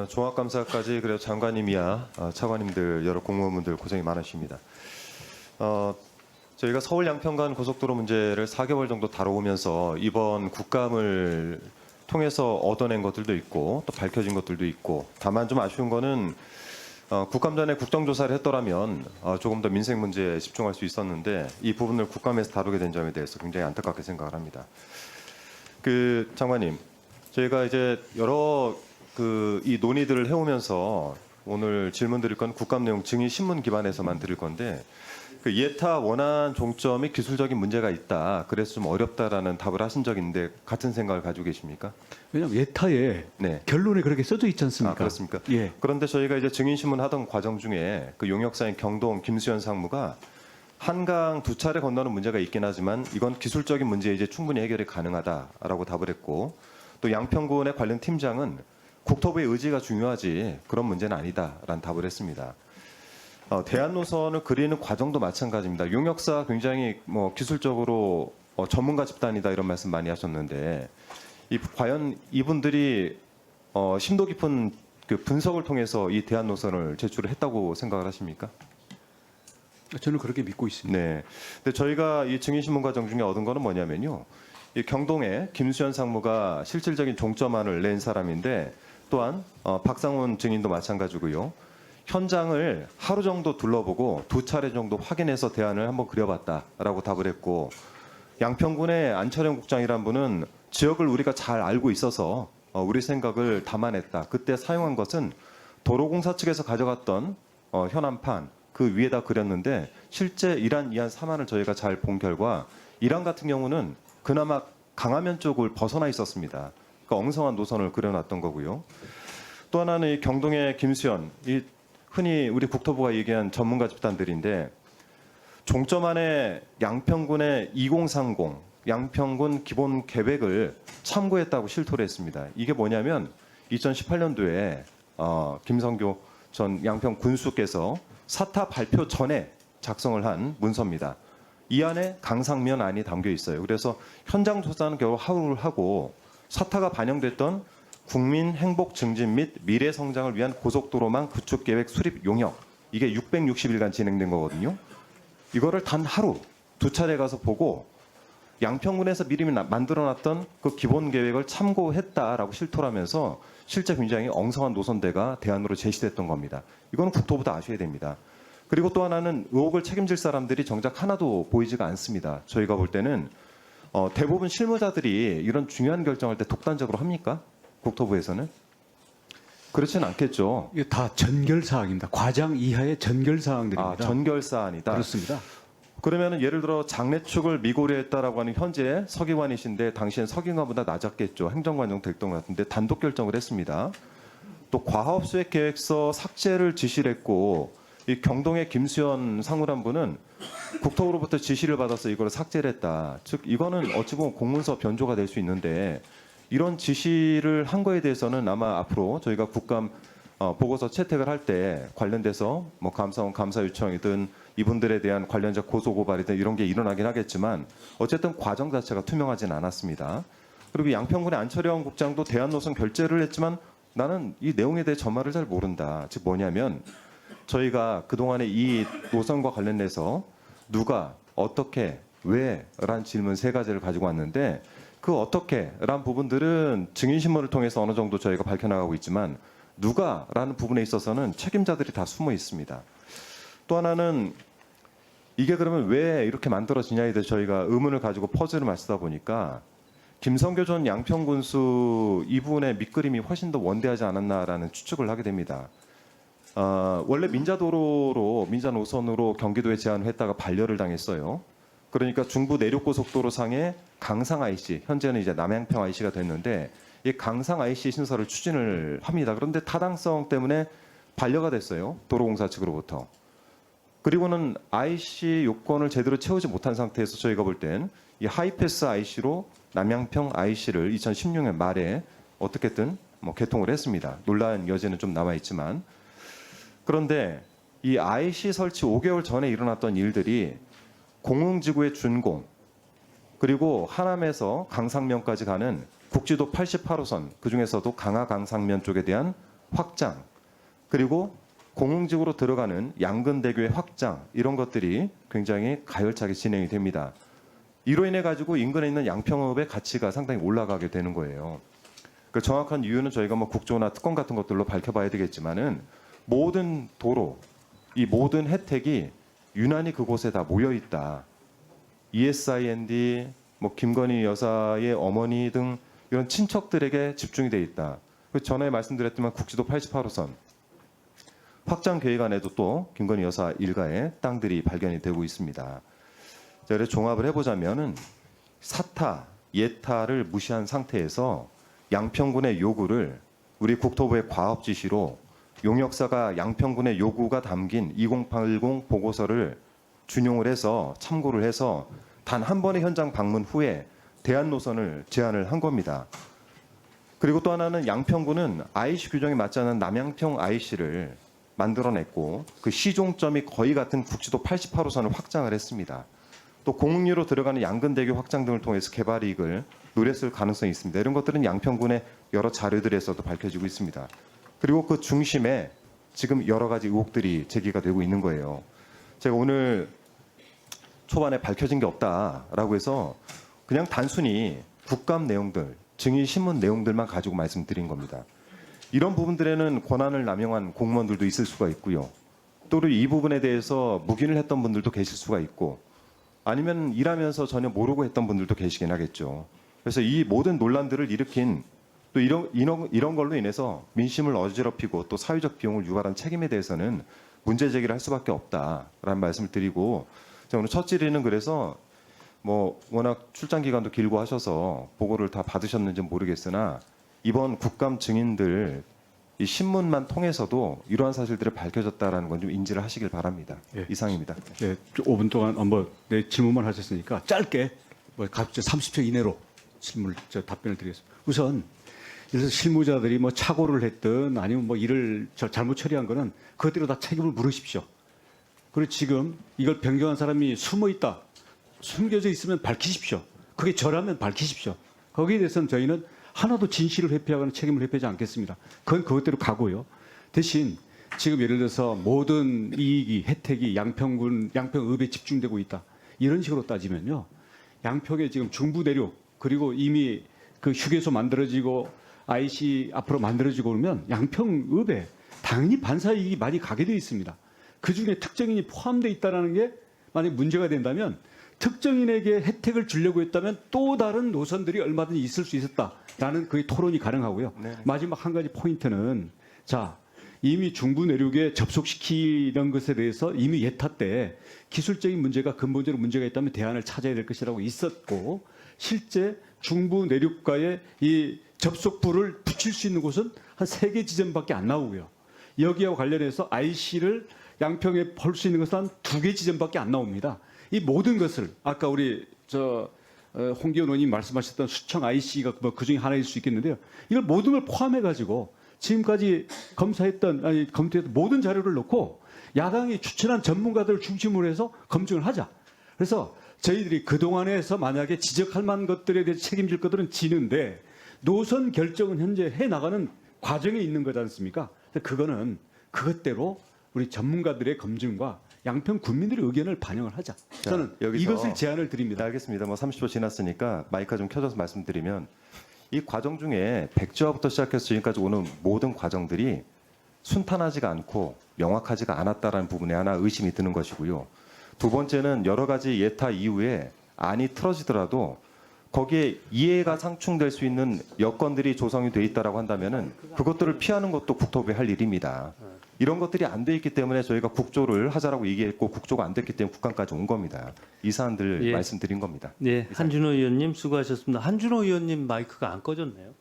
종합감사까지 그래도 장관님이야 차관님들 여러 공무원분들 고생이 많으십니다. 저희가 서울 양평간 고속도로 문제를 4개월 정도 다뤄오면서 이번 국감을 통해서 얻어낸 것들도 있고 또 밝혀진 것들도 있고, 다만 좀 아쉬운 거는 국감 전에 국정조사를 했더라면 조금 더 민생 문제에 집중할 수 있었는데 이 부분을 국감에서 다루게 된 점에 대해서 굉장히 안타깝게 생각을 합니다. 장관님, 저희가 이제 여러 이 논의들을 해오면서 오늘 질문 드릴 건 국감 내용 증인 신문 기반에서만 드릴 건데, 예타 원안 종점이 기술적인 문제가 있다, 그래서 좀 어렵다라는 답을 하신 적이 있는데 같은 생각을 가지고 계십니까? 왜냐하면 예타에 네. 결론에 그렇게 써져 있지 않습니까? 그렇습니까? 예. 그런데 저희가 이제 증인 신문 하던 과정 중에 그 용역사인 경동 김수현 상무가 한강 두 차례 건너는 문제가 있긴 하지만 이건 기술적인 문제 이제 충분히 해결이 가능하다라고 답을 했고, 또 양평군의 관련 팀장은 국토부의 의지가 중요하지 그런 문제는 아니다라는 답을 했습니다. 대안 노선을 그리는 과정도 마찬가지입니다. 용역사 굉장히 기술적으로 전문가 집단이다 이런 말씀 많이 하셨는데, 과연 이분들이 심도 깊은 그 분석을 통해서 이 대안 노선을 제출을 했다고 생각을 하십니까? 저는 그렇게 믿고 있습니다. 네. 근데 저희가 이 증인 신문 과정 중에 얻은 거는 뭐냐면요, 이 경동의 김수현 상무가 실질적인 종점안을 낸 사람인데, 또한 박상훈 증인도 마찬가지고요. 현장을 하루 정도 둘러보고 두 차례 정도 확인해서 대안을 한번 그려봤다라고 답을 했고, 양평군의 안철영 국장이란 분은 지역을 우리가 잘 알고 있어서 우리 생각을 담아냈다. 그때 사용한 것은 도로공사 측에서 가져갔던 현안판 그 위에다 그렸는데, 실제 1안, 2안, 3안을 저희가 잘 본 결과 1안 같은 경우는 그나마 강화면 쪽을 벗어나 있었습니다. 그러니까 엉성한 노선을 그려놨던 거고요. 또 하나는 이 경동의 김수현, 흔히 우리 국토부가 얘기한 전문가 집단들인데, 종점안에 양평군의 2030 양평군 기본 계획을 참고했다고 실토를 했습니다. 이게 뭐냐면 2018년도에 김성교 전 양평 군수께서 사타 발표 전에 작성을 한 문서입니다. 이 안에 강상면 안이 담겨 있어요. 그래서 현장 조사는 겨우 하루를 하고 사타가 반영됐던 국민 행복 증진 및 미래 성장을 위한 고속도로망 구축 계획 수립 용역, 이게 660일간 진행된 거거든요. 이거를 단 하루 두 차례 가서 보고 양평군에서 미리 만들어놨던 그 기본 계획을 참고했다라고 실토를 하면서 실제 굉장히 엉성한 노선대가 대안으로 제시됐던 겁니다. 이거는 국토부도 아셔야 됩니다. 그리고 또 하나는 의혹을 책임질 사람들이 정작 하나도 보이지가 않습니다. 저희가 볼 때는 대부분 실무자들이 이런 중요한 결정할 때 독단적으로 합니까? 국토부에서는? 그렇지는 않겠죠. 이게 다 전결 사항입니다. 과장 이하의 전결 사항들입니다. 전결 사안이다. 그렇습니다. 그러면은 예를 들어 장례축을 미고려했다라고 하는 현재 서기관이신데 당시엔 서기관보다 낮았겠죠. 행정관 정도 됐던 것 같은데 단독 결정을 했습니다. 또 과업수획 계획서 삭제를 지시를 했고, 이 경동의 김수현 상무란 분은 국토부로부터 지시를 받아서 이걸 삭제를 했다. 즉 이거는 어찌 보면 공문서 변조가 될 수 있는데, 이런 지시를 한 거에 대해서는 아마 앞으로 저희가 국감 보고서 채택을 할 때 관련돼서 감사원 감사 요청이든 이분들에 대한 관련적 고소 고발이든 이런 게 일어나긴 하겠지만 어쨌든 과정 자체가 투명하진 않았습니다. 그리고 양평군의 안철영 국장도 대안 노선 결재를 했지만 나는 이 내용에 대해 전말을 잘 모른다. 즉 뭐냐면 저희가 그동안에 이 노선과 관련해서 누가 어떻게 왜란 질문 세 가지를 가지고 왔는데, 그 어떻게란 부분들은 증인신문을 통해서 어느 정도 저희가 밝혀나가고 있지만 누가라는 부분에 있어서는 책임자들이 다 숨어 있습니다. 또 하나는 이게 그러면 왜 이렇게 만들어지냐에 대해서 저희가 의문을 가지고 퍼즐을 맞추다 보니까 김성교 전 양평군수 이분의 밑그림이 훨씬 더 원대하지 않았나라는 추측을 하게 됩니다. 원래 민자도로로 민자노선으로 경기도에 제안을 했다가 반려를 당했어요. 그러니까 중부 내륙고속도로 상의 강상 IC, 현재는 이제 남양평 IC가 됐는데 이 강상 IC 신설을 추진을 합니다. 그런데 타당성 때문에 반려가 됐어요. 도로공사 측으로부터. 그리고는 IC 요건을 제대로 채우지 못한 상태에서 저희가 볼 땐 이 하이패스 IC로 남양평 IC를 2016년 말에 어떻게든 개통을 했습니다. 논란 여지는 좀 남아있지만. 그런데 이 IC 설치 5개월 전에 일어났던 일들이 공흥지구의 준공, 그리고 하남에서 강상면까지 가는 국지도 88호선, 그중에서도 강화 강상면 쪽에 대한 확장, 그리고 공흥지구로 들어가는 양근대교의 확장 이런 것들이 굉장히 가열차게 진행이 됩니다. 이로 인해 가지고 인근에 있는 양평읍의 가치가 상당히 올라가게 되는 거예요. 그 정확한 이유는 저희가 뭐 국조나 특권 같은 것들로 밝혀봐야 되겠지만은 모든 도로, 이 모든 혜택이 유난히 그곳에 다 모여 있다. ESIND, 뭐 김건희 여사의 어머니 등 이런 친척들에게 집중이 돼 있다. 그 전에 말씀드렸지만 국지도 88호선 확장 계획 안에도 또 김건희 여사 일가의 땅들이 발견이 되고 있습니다. 자, 그래서 종합을 해보자면은 사타, 예타를 무시한 상태에서 양평군의 요구를 우리 국토부의 과업 지시로 용역사가 양평군의 요구가 담긴 2080 보고서를 준용을 해서 참고를 해서 단 한 번의 현장 방문 후에 대안 노선을 제안을 한 겁니다. 그리고 또 하나는 양평군은 IC 규정에 맞지 않은 남양평 IC를 만들어냈고 그 시종점이 거의 같은 국지도 88호선을 확장을 했습니다. 또 공릉리로 들어가는 양근대교 확장 등을 통해서 개발 이익을 누렸을 가능성이 있습니다. 이런 것들은 양평군의 여러 자료들에서도 밝혀지고 있습니다. 그리고 그 중심에 지금 여러 가지 의혹들이 제기가 되고 있는 거예요. 제가 오늘 초반에 밝혀진 게 없다라고 해서 그냥 단순히 국감 내용들, 증인 신문 내용들만 가지고 말씀드린 겁니다. 이런 부분들에는 권한을 남용한 공무원들도 있을 수가 있고요. 또 이 부분에 대해서 묵인을 했던 분들도 계실 수가 있고 아니면 일하면서 전혀 모르고 했던 분들도 계시긴 하겠죠. 그래서 이 모든 논란들을 일으킨 또 이런 걸로 인해서 민심을 어지럽히고 또 사회적 비용을 유발한 책임에 대해서는 문제 제기를 할 수밖에 없다라는 말씀을 드리고 자, 오늘 첫 질의는 그래서 뭐 워낙 출장 기간도 길고 하셔서 보고를 다 받으셨는지 모르겠으나 이번 국감 증인들 이 신문만 통해서도 이러한 사실들이 밝혀졌다라는 건 좀 인지를 하시길 바랍니다. 예. 이상입니다. 네, 5분 동안 내 질문만 하셨으니까 짧게 각자 30초 이내로 답변을 드리겠습니다. 우선 그래서 실무자들이 뭐 착오를 했든 아니면 뭐 일을 잘못 처리한 거는 그것대로 다 책임을 물으십시오. 그리고 지금 이걸 변경한 사람이 숨어 있다, 숨겨져 있으면 밝히십시오. 그게 저라면 밝히십시오. 거기에 대해서는 저희는 하나도 진실을 회피하거나 책임을 회피하지 않겠습니다. 그건 그것대로 가고요. 대신 지금 예를 들어서 모든 이익이 혜택이 양평읍에 집중되고 있다. 이런 식으로 따지면요. 양평에 지금 중부 내륙 그리고 이미 그 휴게소 만들어지고 IC 앞으로 만들어지고 그러면 양평읍에 당연히 반사 이익이 많이 가게 돼 있습니다. 그중에 특정인이 포함되어 있다는 게 만약 문제가 된다면 특정인에게 혜택을 주려고 했다면 또 다른 노선들이 얼마든지 있을 수 있었다라는 그 토론이 가능하고요. 네. 마지막 한 가지 포인트는 자 이미 중부 내륙에 접속시키는 것에 대해서 이미 예타 때 기술적인 문제가 근본적으로 문제가 있다면 대안을 찾아야 될 것이라고 있었고 실제 중부 내륙과의 이 접속부를 붙일 수 있는 곳은 한 3개 지점밖에 안 나오고요. 여기와 관련해서 IC를 양평에 볼 수 있는 것은 한 2개 지점밖에 안 나옵니다. 이 모든 것을 아까 우리 홍기현 의원님 말씀하셨던 수청 IC가 뭐 그중에 하나일 수 있겠는데요. 이걸 모든 걸 포함해 가지고 지금까지 검토했던 모든 자료를 놓고 야당이 추천한 전문가들을 중심으로 해서 검증을 하자. 그래서 저희들이 그동안에서 만약에 지적할 만한 것들에 대해서 책임질 것들은 지는데 노선 결정은 현재 해 나가는 과정에 있는 거지 않습니까? 그거는 그것대로 우리 전문가들의 검증과 양평 국민들의 의견을 반영을 하자. 저는 여기서 이것을 제안을 드립니다. 네, 알겠습니다. 뭐 30초 지났으니까 마이크가 좀 켜져서 말씀드리면 이 과정 중에 백지화부터 시작해서 지금까지 오는 모든 과정들이 순탄하지가 않고 명확하지가 않았다라는 부분에 하나 의심이 드는 것이고요. 두 번째는 여러 가지 예타 이후에 안이 틀어지더라도 거기에 이해가 상충될 수 있는 여건들이 조성이 돼 있다라고 한다면은 그것들을 피하는 것도 국토부의 할 일입니다. 이런 것들이 안 돼 있기 때문에 저희가 국조를 하자라고 얘기했고 국조가 안 됐기 때문에 국감까지 온 겁니다. 이 사안들 예. 말씀드린 겁니다. 네, 한준호 의원님 수고하셨습니다. 한준호 의원님 마이크가 안 꺼졌네요.